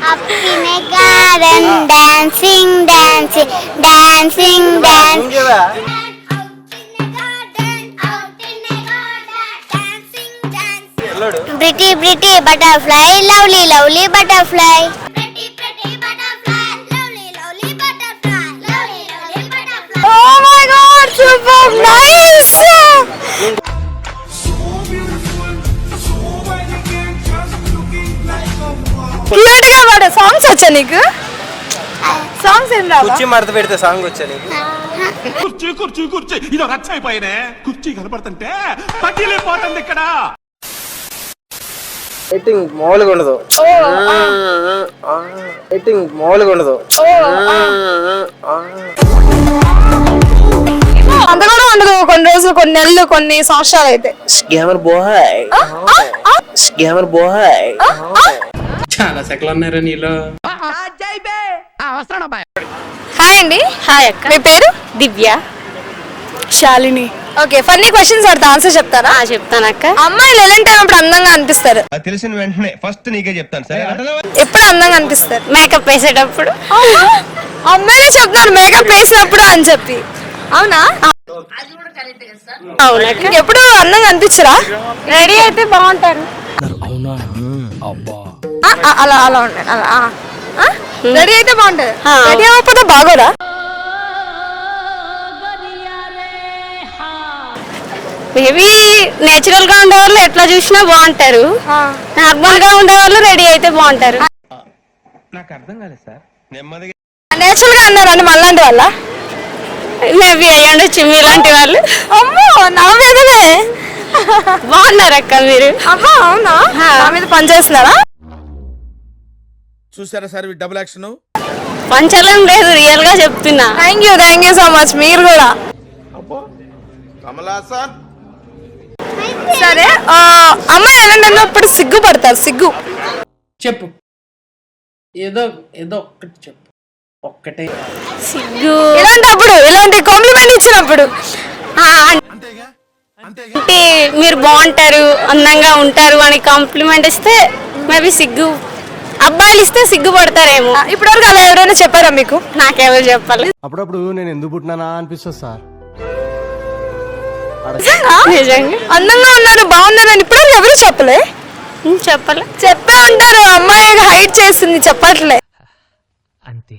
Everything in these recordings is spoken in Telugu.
Up in a garden, dancing, dancing, dancing, dancing. Pretty, pretty butterfly, lovely, lovely butterfly. Pretty, pretty butterfly, lovely, lovely butterfly, lovely, lovely butterfly. Oh my God, super nice. Cute గా పాడే సాంగ్స్ వచ్చా నీకు? సాంగ్స్ ఏం రావా? కుర్చీ మడత పెడితే సాంగ్ వచ్చా నీకు? కుర్చీ కుర్చీ కుర్చీ ఇది రచ్చ అయిపోయినే. కుర్చీ కనపడుతుంటే పట్టిలేపోతుంది ఇక్కడ. ఎయిటింగ్ మామూలుగా ఉండదు. ఎయిటింగ్ మామూలుగా ఉండదు. అంత కూడా ఉండదు. కొన్ని రోజులు, కొన్ని నెలలు, కొన్ని సంవత్సరాలు అయితే. Scammer boy, scammer boy. చాలా సెకలు ఉన్నారా నీలో? హాయ్ అండి. హాయ్ అక్క. మీ పేరు? Divya. Shalini. Okay, funny questions అడతా, ఆన్సర్ చెప్తారా? చెప్తాను అక్క. అమ్మాయిలు ఎలాంటి అప్పుడు అందంగా అనిపిస్తారు? తెలిసిన వెంటనే ఫస్ట్ నీకే చెప్తాను సరే. ఎప్పుడు అందంగా అనిపిస్తారు? మేకప్ వేసేటప్పుడు. అమ్మాయిలే చెప్తారు మేకప్ వేసినప్పుడు అని చెప్పి. అవునా? అవునక్క. ఎప్పుడు అందంగా అనిపించరా? రెడీ అయితే బాగుంటారు. అలా అలా ఉండండి. అలా రెడీ అయితే బాగుంటది. ఆ. రెడీ అవ్వకపోతే బాగోరా? మేబీ నేచురల్ గా ఉండేవాళ్ళు ఎట్లా చూసినా బాగుంటారు. నార్మల్ గా ఉండేవాళ్ళు రెడీ అయితే బాగుంటారు. నాకు అర్థం కాలేదు సార్. నెమ్మదిగా నేచురల్ గా అన్నారండి మళ్ళాంటి వాళ్ళ? మేబీ అయ్యండొచ్చు మీలాంటి వాళ్ళు. అమ్మో, నా మీదనే బాగున్నారు అక్క మీరు. అమ్మా, అవునా? నా మీద పని చేస్తున్నారా? చూసారా సార్ డబుల్ యాక్షన్. పంచలం లేదు, రియల్ గా చెప్తున్నా. Thank you so much. మీరు కూడా. కమలాసన్. సరే, అమ్మాయి ఎలాంటప్పుడు సిగ్గుపడతారు? సిగ్గు చెప్పు, ఏదో ఏదో ఒక్కటి చెప్పు. ఒక్కటే. సిగ్గు ఇలాంటప్పుడు, ఇలాంటి కాంప్లిమెంట్ ఇచ్చినప్పుడు. అంటే మీరు బాగుంటారు, అందంగా ఉంటారు అని కాంప్లిమెంట్ ఇస్తే మేబీ సిగ్గు. అబ్బాయిలు ఇస్తే సిగ్గుపడతారేమో. ఇప్పటివరకు అలా ఎవరైనా చెప్పారా మీకు? నాకెవరు చెప్పాలి. అప్పుడప్పుడు నేను ఎందుకు పుట్టినానా అనిపిస్తుంది సార్. నిజంగా అందంగా ఉన్నారు, బాగున్నారు అని ఇప్పటివరకు ఎవరు చెప్పలే? చెప్పలే. చెప్పే ఉంటారు, అమ్మాయి హైట్ చేస్తుంది చెప్పట్లే. అంతే.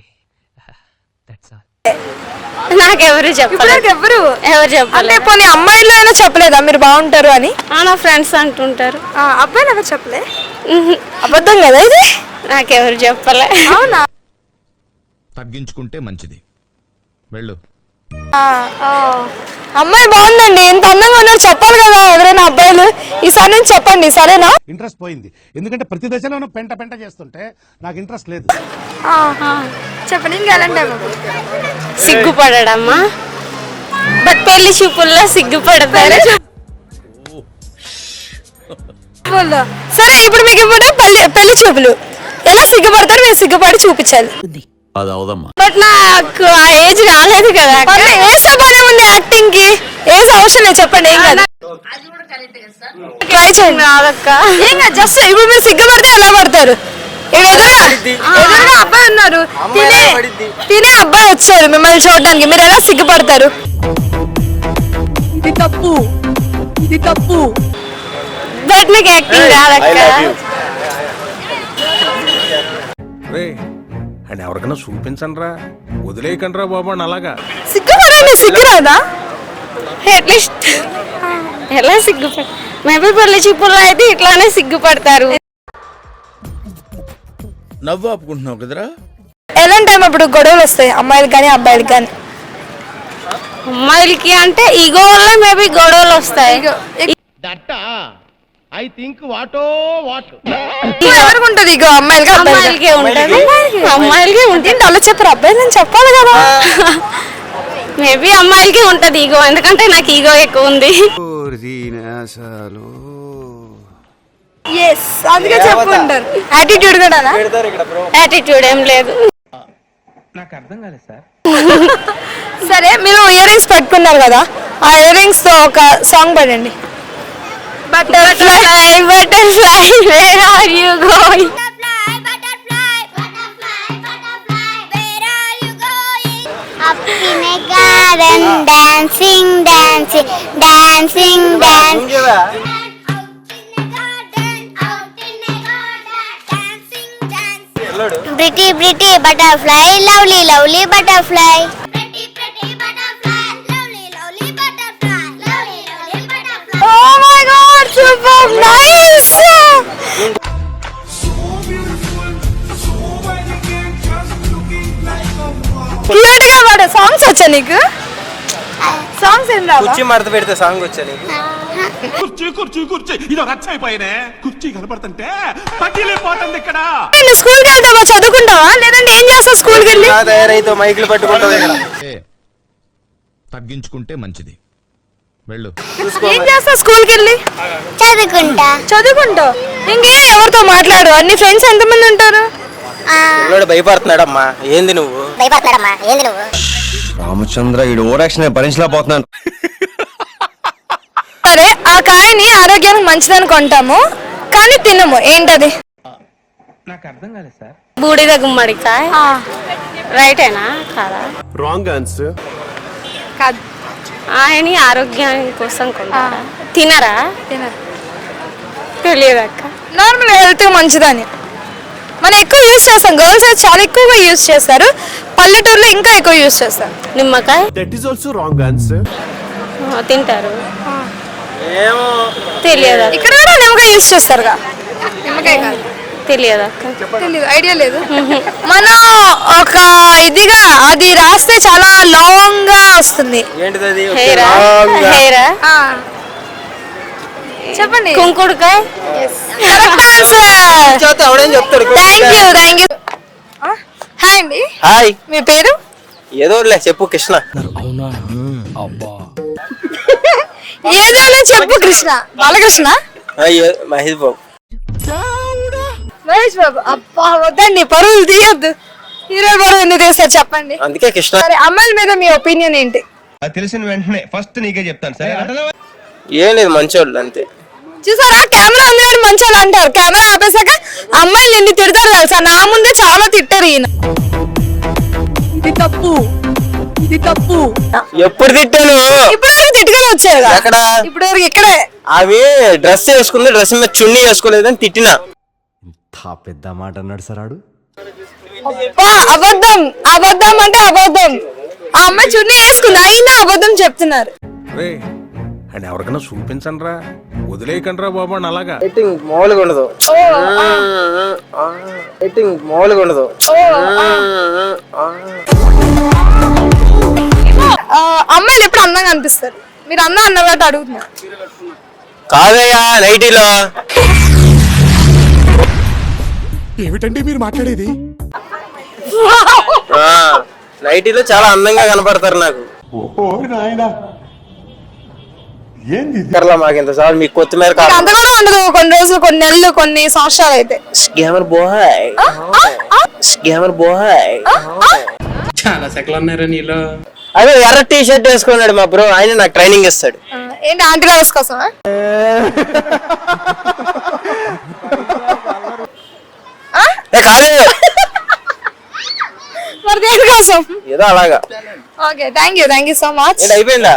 నాకెవరు చెప్పలేదు. ఇప్పటివరకు ఎవరు ఎవరు చెప్పలే. అంటే పోనీ అమ్మాయిలు అయినా చెప్పలేదా మీరు బాగుంటారు అని? నా ఫ్రెండ్స్ అంటుంటారు. అబ్బాయిలు ఎవరు చెప్పలే? అబద్ధం కదా ఇది? నాకెవరు చెప్పలే. అవునా? తగ్గించుకుంటే మంచిది. వెళ్ళు. అమ్మాయి బాగుందండి, ఇంత అందంగా ఉన్నారు చెప్పాలి కదా ఎవరైనా అబ్బాయిలు. ఈసారి నుంచి చెప్పండి, సరేనా? ఇంట్రెస్ట్ పోయింది, ఎందుకంటే ప్రతి దశలోనూ పెంట పెంట చేస్తుంటే నాకు ఇంట్రెస్ట్ లేదు. చెప్పండి. ఇంకెలాంటి సిగ్గుపడమ్మా, బట్ పెళ్లి చూపుల్లో సిగ్గుపడతారు. సరే, ఇప్పుడు మీకు ఇప్పుడు పెళ్లి చూపులు ఎలా సిగ్గుపడతారు? మీరు సిగ్గుపడి చూపించాలి. బట్ నాకు ఆ ఏజ్ రాలేదు కదా. ఏజ్ బాగానే ఉంది యాక్టింగ్ కి. ఏజ్ అవసరం లేదు, చెప్పండి. ఏం కాదు, ట్రై చేయండి. రాదక్క. ఏం కాదు, జస్ట్ ఇప్పుడు మీరు సిగ్గుపడితే ఎలా పడతారు? ఎదురుగా అబ్బాయి ఉన్నారు, తినే అబ్బాయి వచ్చారు మిమ్మల్ని చూడడానికి, మీరు ఎలా సిగ్గుపడతారు? ఇది తప్పు, ఇది తప్పు. బట్ నాకు యాక్టింగ్ రాదక్క. అని ఎవరికైనా చూపించండి రా, వదిలేయకండి రా బాబు అని. అలాగా సిగ్గుపడండి. సిగ్గు రాదా? అట్లీస్ట్ ఎలా సిగ్గుపడ, మేబీ పెళ్లి చూపుల్లో అయితే ఇట్లానే సిగ్గుపడతారు. నవ్వు ఆపుకుంటున్నావు కదరా. ఎలాంటి టైం అప్పుడు గొడవలు వస్తాయి అమ్మాయిలకి కానీ అబ్బాయిలకి కానీ? అమ్మాయిలకి అంటే ఈగో వల్ల మేబీ గొడవలు వస్తాయి. ఐ థింక్ వాటో వాట్. ఎవరికి ఉంటుంది ఇగో? అమ్మాయిలకి అమ్మాయిలకే ఉంటుంది. అమ్మాయిలకే ఉంటుంది. అలా చెప్పారు, అబ్బాయిలు అని చెప్పాలి కదా. మేబీ అమ్మాయిలకే ఉంటది ఈగో, ఎందుకంటే నాకు ఈగో ఎక్కువ ఉంది. అందుకే చెప్పుకుంటారు. యాటిట్యూడ్ కూడా యాటిట్యూడ్ ఏం లేదు. నాకు అర్థం కాలేదు సార్. సరే, మీరు ఇయర్ రింగ్స్ పెట్టుకున్నారు కదా, ఆ ఇయర్ రింగ్స్ తో ఒక సాంగ్ పాడండి. Butterfly, butterfly, where are you going? Butterfly, butterfly, garden, dancing, dancing, dancing, dancing. Pretty, pretty butterfly, lovely, lovely butterfly. Pretty, pretty butterfly, lovely, lovely butterfly, lovely, lovely butterfly. Oh my God, super nice. Cute గా పాడు. సాంగ్స్ వచ్చా నీకు? సాంగ్స్ ఏం రావా? కుర్చీ మడత పెడితే సాంగ్ వచ్చా నీకు? కుర్చీ కుర్చీ కుర్చీ ఇదో రచ్చ అయిపోయినే కుర్చీ కనపడుతుంటే పట్టిలేపోతుంది ఇక్కడ. నువ్వు స్కూల్కి వెళ్తావా, చదువుకుంటావా, లేదంటే ఏం చేస్తావు స్కూల్కి వెళ్ళి? తయారైతే మైకులు పట్టుకుంటావు ఇక్కడ. తగ్గించుకుంటే మంచిది. వెళ్ళు. ఏం చేస్తావు స్కూల్కి వెళ్ళి? చదువుకుంటా. చదువుకుంటావు. ఇంకే ఎవరితో మాట్లాడు? అన్ని ఫ్రెండ్స్ ఎంతమంది ఉంటారు? పిల్లోడు భయపడుతున్నాడమ్మా. ఏంది నువ్వు? భయపడతాడమ్మా, ఏంది నువ్వు? రామచంద్ర ఈ ఓరాక్షన్ భరించలేకపోతున్నాను. సరే, ఆ కాయని ఆరోగ్యానికి మంచిదని కొంటాము కానీ తినము, ఏంటది? బూడిద గుమ్మడికాయ. రైటేనా కాదా? Wrong answer. కాదు. ఆయని ఆరోగ్యం కోసం కొంటారా? తినరా? తినరు. తెలియదు అక్క. నార్మల్ హెల్త్ మంచిదని మనం ఎక్కువ యూజ్ చేస్తాం. గర్ల్స్ అయితే చాలా ఎక్కువగా యూజ్ చేస్తారు, పల్లెటూరులో ఇంకా ఎక్కువ యూజ్ చేస్తారు. నిమ్మకాయ. That is also wrong answer. తింటారు. ఏమో తెలియదు అక్క. ఇక్కడ కూడా నిమ్మకాయ యూజ్ చేస్తారుగా. నిమ్మకాయ కాదు. తెలియదు అక్క. తెలీదు, ఐడియా లేదు. మనం ఒక ఇదిగా అది రాస్తే చాలా లాంగ్ గా వస్తుంది. ఏంటిది అది? హెయిరా? హెయిరా? ఆ, చెప్పండి. కుంకుడుకాయ. Correct answer. చేత ఎవడేం చెప్తాడు? Thank you. హాయ్ అండి, హాయ్. మీ పేరు? ఏదోలే చెప్పు. కృష్ణ. ఏదైనా చెప్పు. కృష్ణ, బాలకృష్ణ, అయ్యో మహేష్ బాబు. మహేష్ బాబు. అబ్బా వద్దండి, పరువులు తీయొద్దు. హీరో పరువు ఎందుకు తీస్తారు చెప్పండి. అందుకే కృష్ణ. సరే, అమ్మాయిల మీద మీ ఒపీనియన్ ఏంటి? అది తెలిసిన వెంటనే ఫస్ట్ నీకే చెప్తాను సరే. ఏం లేదు, మంచోళ్ళు అంతే. చూసారా, కెమెరా ఉంది అని మంచి వాళ్ళు అంటారు, కెమెరా ఆపేసాక అమ్మాయిలు ఎన్ని తిడతారు తెలుసా? నా ముందే చాలా తిట్టారు ఈయన. ఇది తప్పు, ఇది తప్పు. ఎప్పుడు తిట్టాను? ఇప్పుడు వరకు తిట్టుకొని వచ్చారు. ఎక్కడ? ఇప్పుడు వరకు ఇక్కడే. అవి డ్రెస్ వేసుకుంది, డ్రెస్ మీద చున్నీ వేసుకోలేదని తిట్టినా. పెద్ద మాట అన్నాడు సరాడు. అబ్బా, అబద్ధం. అబద్ధం అంటే అబద్ధం. ఆ అమ్మాయి చున్నీ వేసుకుంది, అయినా అబద్ధం చెప్తున్నారు. రే అండ్ ఎవరికైనా చూపించండి రా, వదిలేయకండి రా బాబు అని అలాగా. రేటింగ్ మామూలుగా ఉండదు. రేటింగ్ మామూలుగా ఉండదు. అమ్మాయిలు ఎప్పుడు అందంగా అనిపిస్తారు? మీరు అందం అన్నారు కాబట్టి అడుగుతున్నారు. కాదయ్యా, నైటీలో. ఏమిటండి మీరు మాట్లాడేది? నైటీలో చాలా అందంగా కనపడతారు నాకు. కర్లా మాకింత సార్ మీకు కొత్తిమీర మీకు అంత కూడా ఉండదు, కొన్ని రోజులు, కొన్ని నెలలు, కొన్ని సంవత్సరాలు అయితే. Scammer boy, scammer boy. చాలా సెకలు ఉన్నారా నీలో? అదే ఎర్ర టీ షర్ట్ వేసుకున్నాడు మా బ్రో, ఆయన నాకు ట్రైనింగ్ ఇస్తాడు. ఏంటి, ఆంటీ హౌస్ కోసమా? కాదు, మరి దేనికోసం? ఏదో అలాగా. Okay, thank you so much. ఏంటి అయిపోయిందా?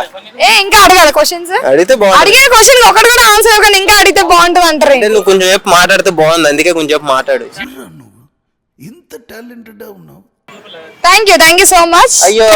ఇంకా అడగాలి క్వశ్చన్స్? అడిగితే బాగుంది. అడిగిన క్వశ్చన్ ఒకటి కూడా ఆన్సర్ ఇవ్వకుండా ఇంకా అడిగితే బాగుంటది అంటారు. అంటే నువ్వు కొంచెం సేపు మాట్లాడితే బాగుంది, అందుకే కొంచెం సేపు మాట్లాడు. Thank you so much. అయ్యో